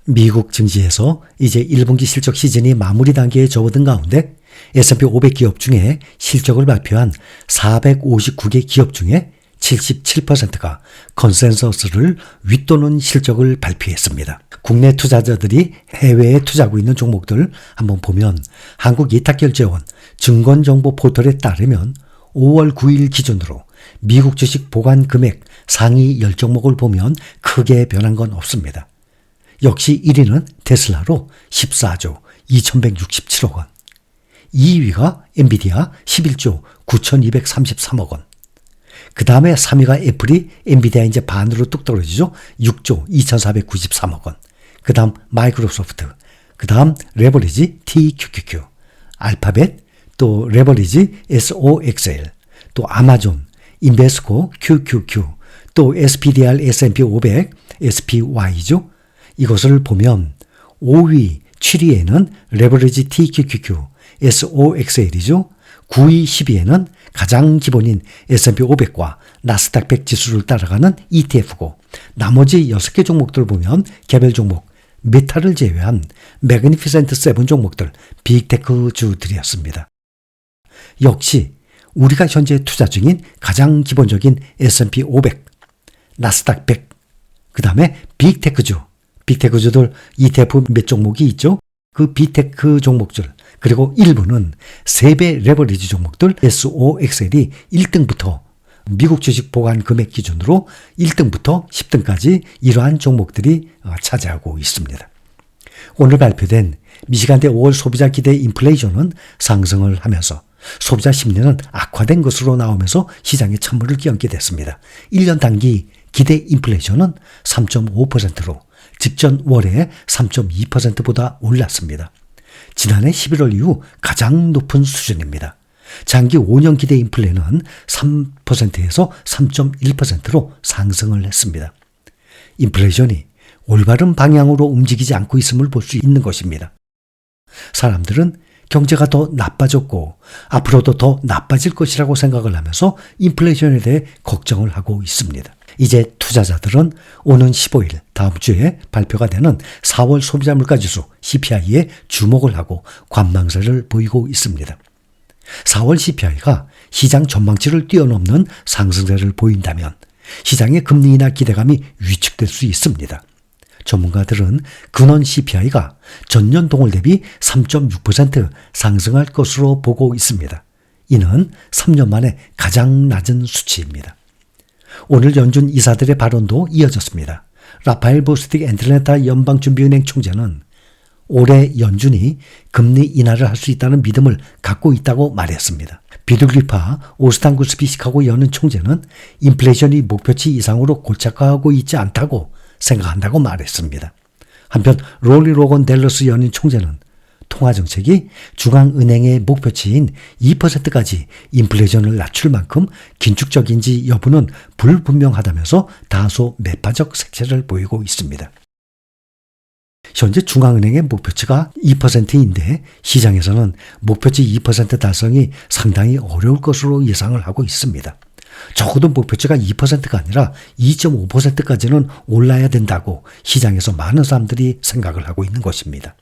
미국 증시에서 이제 1분기 실적 시즌이 마무리 단계에 접어든 가운데 S&P 500 기업 중에 실적을 발표한 459개 기업 중에 77%가 컨센서스를 윗도는 실적을 발표했습니다. 국내 투자자들이 해외에 투자하고 있는 종목들 한번 보면 한국예탁결제원 증권정보 포털에 따르면 5월 9일 기준으로 미국 주식 보관 금액 상위 10종목을 보면 크게 변한 건 없습니다. 역시 1위는 테슬라로 14조 2167억 원, 2위가 엔비디아 11조 9233억 원, 그 다음에 3위가 애플이 엔비디아 이제 반으로 뚝 떨어지죠. 6조 2493억 원, 그 다음 마이크로소프트, 그 다음 레버리지 TQQQ, 알파벳, 또 레버리지 SOXL, 또 아마존, 인베스코 QQQ, 또 SPDR S&P 500 SPY죠. 이것을 보면 5위, 7위에는 레버리지 TQQQ, SOXL이죠. 9위, 10위에는 가장 기본인 S&P 500과 나스닥 100 지수를 따라가는 ETF고 나머지 6개 종목들을 보면 개별 종목, 메타를 제외한 매그니피센트 7 종목들, 빅테크주들이었습니다. 역시 우리가 현재 투자 중인 가장 기본적인 S&P 500, 나스닥 100, 그 다음에 빅테크주들 ETF 몇 종목이 있죠? 그 빅테크 종목들, 그리고 일부는 3배 레버리지 종목들 SOXL이 1등부터 미국 주식 보관 금액 기준으로 1등부터 10등까지 이러한 종목들이 차지하고 있습니다. 오늘 발표된 미시간대 5월 소비자 기대 인플레이션은 상승을 하면서 소비자 심리는 악화된 것으로 나오면서 시장에 찬물을 끼얹게 됐습니다. 1년 단기 기대 인플레이션은 3.5%로 직전 월에 3.2%보다 올랐습니다. 지난해 11월 이후 가장 높은 수준입니다. 장기 5년 기대 인플레는 3%에서 3.1%로 상승을 했습니다. 인플레이션이 올바른 방향으로 움직이지 않고 있음을 볼 수 있는 것입니다. 사람들은 경제가 더 나빠졌고 앞으로도 더 나빠질 것이라고 생각을 하면서 인플레이션에 대해 걱정을 하고 있습니다. 이제 투자자들은 오는 15일 다음 주에 발표가 되는 4월 소비자 물가지수 CPI에 주목을 하고 관망세를 보이고 있습니다. 4월 CPI가 시장 전망치를 뛰어넘는 상승세를 보인다면 시장의 금리 인하 기대감이 위축될 수 있습니다. 전문가들은 근원 CPI가 전년 동월 대비 3.6% 상승할 것으로 보고 있습니다. 이는 3년 만에 가장 낮은 수치입니다. 오늘 연준 이사들의 발언도 이어졌습니다. 라파엘 보스틱 애틀랜타 연방준비은행 총재는 올해 연준이 금리 인하를 할 수 있다는 믿음을 갖고 있다고 말했습니다. 비둘기파 오스탄 구스비 시카고 연은 총재는 인플레이션이 목표치 이상으로 고착화하고 있지 않다고 생각한다고 말했습니다. 한편 롤리 로건 댈러스 연인 총재는 통화정책이 중앙은행의 목표치인 2%까지 인플레이션을 낮출 만큼 긴축적인지 여부는 불분명하다면서 다소 매파적 색채를 보이고 있습니다. 현재 중앙은행의 목표치가 2%인데 시장에서는 목표치 2% 달성이 상당히 어려울 것으로 예상을 하고 있습니다. 적어도 목표치가 2%가 아니라 2.5%까지는 올라야 된다고 시장에서 많은 사람들이 생각을 하고 있는 것입니다.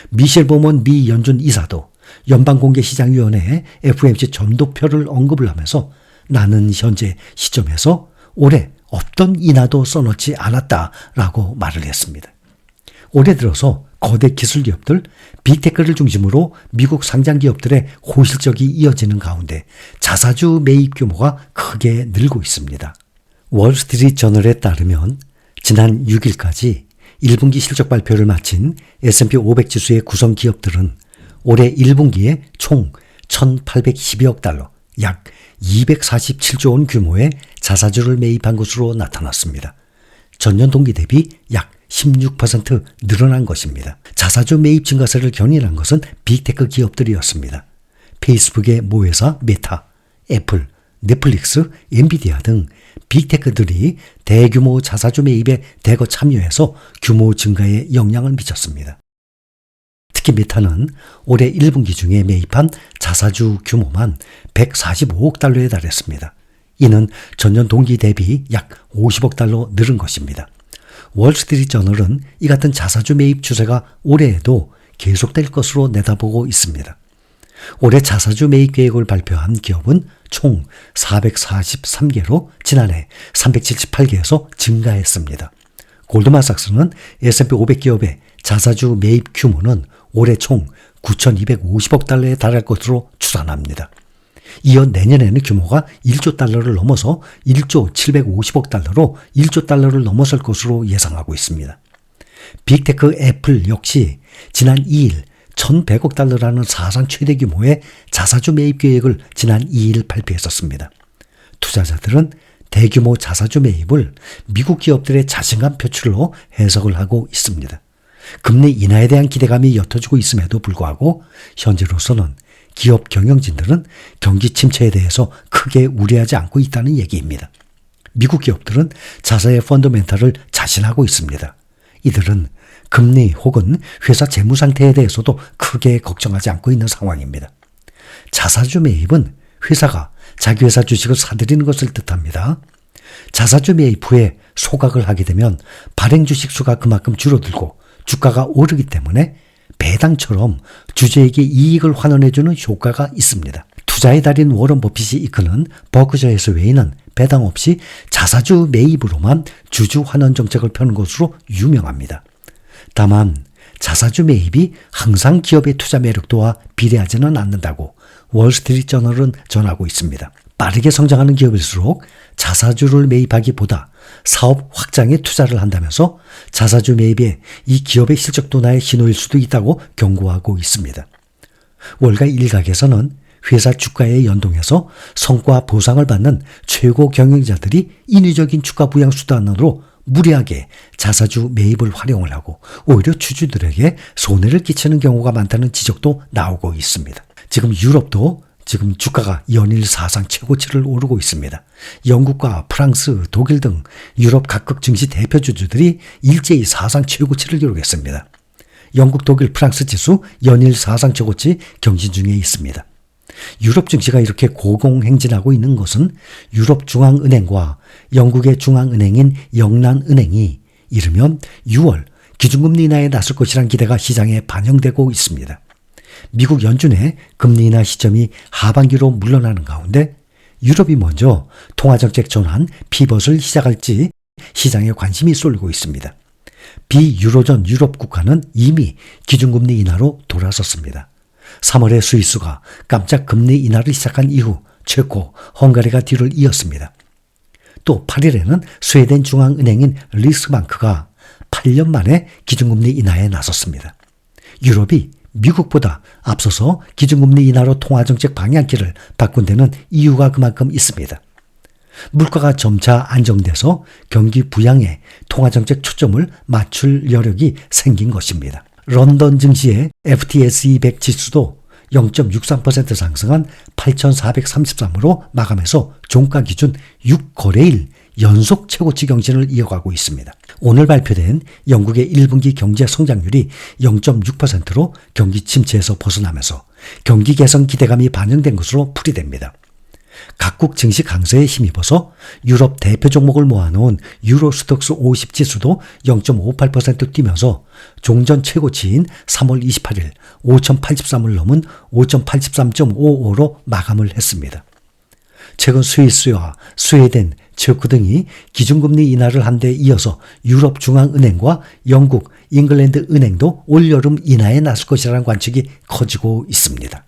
미셸 보먼 미 연준 이사도 연방공개시장위원회 FOMC 전도표를 언급을 하면서 나는 현재 시점에서 올해 없던 인하도 써놓지 않았다라고 말을 했습니다. 올해 들어서 거대 기술기업들, 빅테크를 중심으로 미국 상장기업들의 호실적이 이어지는 가운데 자사주 매입 규모가 크게 늘고 있습니다. 월스트리트 저널에 따르면 지난 6일까지 1분기 실적 발표를 마친 S&P 500 지수의 구성 기업들은 올해 1분기에 총 1,812억 달러, 약 247조 원 규모의 자사주를 매입한 것으로 나타났습니다. 전년 동기 대비 약 16% 늘어난 것입니다. 자사주 매입 증가세를 견인한 것은 빅테크 기업들이었습니다. 페이스북의 모회사 메타, 애플, 넷플릭스, 엔비디아 등 빅테크들이 대규모 자사주 매입에 대거 참여해서 규모 증가에 영향을 미쳤습니다. 특히 메타는 올해 1분기 중에 매입한 자사주 규모만 145억 달러에 달했습니다. 이는 전년 동기 대비 약 50억 달러 늘은 것입니다. 월스트리트저널은 이 같은 자사주 매입 추세가 올해에도 계속될 것으로 내다보고 있습니다. 올해 자사주 매입 계획을 발표한 기업은 총 443개로 지난해 378개에서 증가했습니다. 골드만삭스는 S&P 500기업의 자사주 매입 규모는 올해 총 9,250억 달러에 달할 것으로 추산합니다. 이어 내년에는 규모가 1조 달러를 넘어서 1조 750억 달러로 1조 달러를 넘어설 것으로 예상하고 있습니다. 빅테크 애플 역시 지난 2일 1,100억 달러라는 사상 최대 규모의 자사주 매입 계획을 지난 2일 발표했었습니다. 투자자들은 대규모 자사주 매입을 미국 기업들의 자신감 표출로 해석을 하고 있습니다. 금리 인하에 대한 기대감이 옅어지고 있음에도 불구하고 현재로서는 기업 경영진들은 경기 침체에 대해서 크게 우려하지 않고 있다는 얘기입니다. 미국 기업들은 자사의 펀더멘탈을 자신하고 있습니다. 이들은 금리 혹은 회사 재무 상태에 대해서도 크게 걱정하지 않고 있는 상황입니다. 자사주 매입은 회사가 자기 회사 주식을 사들이는 것을 뜻합니다. 자사주 매입 후에 소각을 하게 되면 발행 주식 수가 그만큼 줄어들고 주가가 오르기 때문에 배당처럼 주주에게 이익을 환원해주는 효과가 있습니다. 투자의 달인 워런 버핏이 이끄는 버크셔 해서웨이는 배당 없이 자사주 매입으로만 주주 환원 정책을 펴는 것으로 유명합니다. 다만 자사주 매입이 항상 기업의 투자 매력도와 비례하지는 않는다고 월스트리트저널은 전하고 있습니다. 빠르게 성장하는 기업일수록 자사주를 매입하기보다 사업 확장에 투자를 한다면서 자사주 매입에 이 기업의 실적 둔화의 신호일 수도 있다고 경고하고 있습니다. 월가 일각에서는 회사 주가에 연동해서 성과 보상을 받는 최고 경영자들이 인위적인 주가 부양 수단으로 무리하게 자사주 매입을 활용을 하고 오히려 주주들에게 손해를 끼치는 경우가 많다는 지적도 나오고 있습니다. 지금 유럽도 주가가 연일 사상 최고치를 오르고 있습니다. 영국과 프랑스, 독일 등 유럽 각국 증시 대표 주주들이 일제히 사상 최고치를 기록했습니다. 영국, 독일, 프랑스 지수 연일 사상 최고치 경신 중에 있습니다. 유럽 증시가 이렇게 고공행진하고 있는 것은 유럽 중앙은행과 영국의 중앙은행인 영란은행이 이르면 6월 기준금리 인하에 나설 것이란 기대가 시장에 반영되고 있습니다. 미국 연준의 금리 인하 시점이 하반기로 물러나는 가운데 유럽이 먼저 통화정책 전환 피벗을 시작할지 시장에 관심이 쏠리고 있습니다. 비유로존 유럽 국가는 이미 기준금리 인하로 돌아섰습니다. 3월에 스위스가 깜짝 금리 인하를 시작한 이후 체코, 헝가리가 뒤를 이었습니다. 또 8일에는 스웨덴 중앙은행인 리스크방크가 8년 만에 기준금리 인하에 나섰습니다. 유럽이 미국보다 앞서서 기준금리 인하로 통화정책 방향키를 바꾼 데는 이유가 그만큼 있습니다. 물가가 점차 안정돼서 경기 부양에 통화정책 초점을 맞출 여력이 생긴 것입니다. 런던 증시의 FTSE 100 지수도 0.63% 상승한 8,433으로 마감해서 종가 기준 6거래일 연속 최고치 경신을 이어가고 있습니다. 오늘 발표된 영국의 1분기 경제 성장률이 0.6%로 경기 침체에서 벗어나면서 경기 개선 기대감이 반영된 것으로 풀이됩니다. 각국 증시 강세에 힘입어서 유럽 대표 종목을 모아놓은 유로스톡스 50 지수도 0.58% 뛰면서 종전 최고치인 3월 28일 5,083을 넘은 5,083.55로 마감을 했습니다. 최근 스위스와 스웨덴, 체코 등이 기준금리 인하를 한 데 이어서 유럽 중앙은행과 영국, 잉글랜드 은행도 올여름 인하에 나설 것이라는 관측이 커지고 있습니다.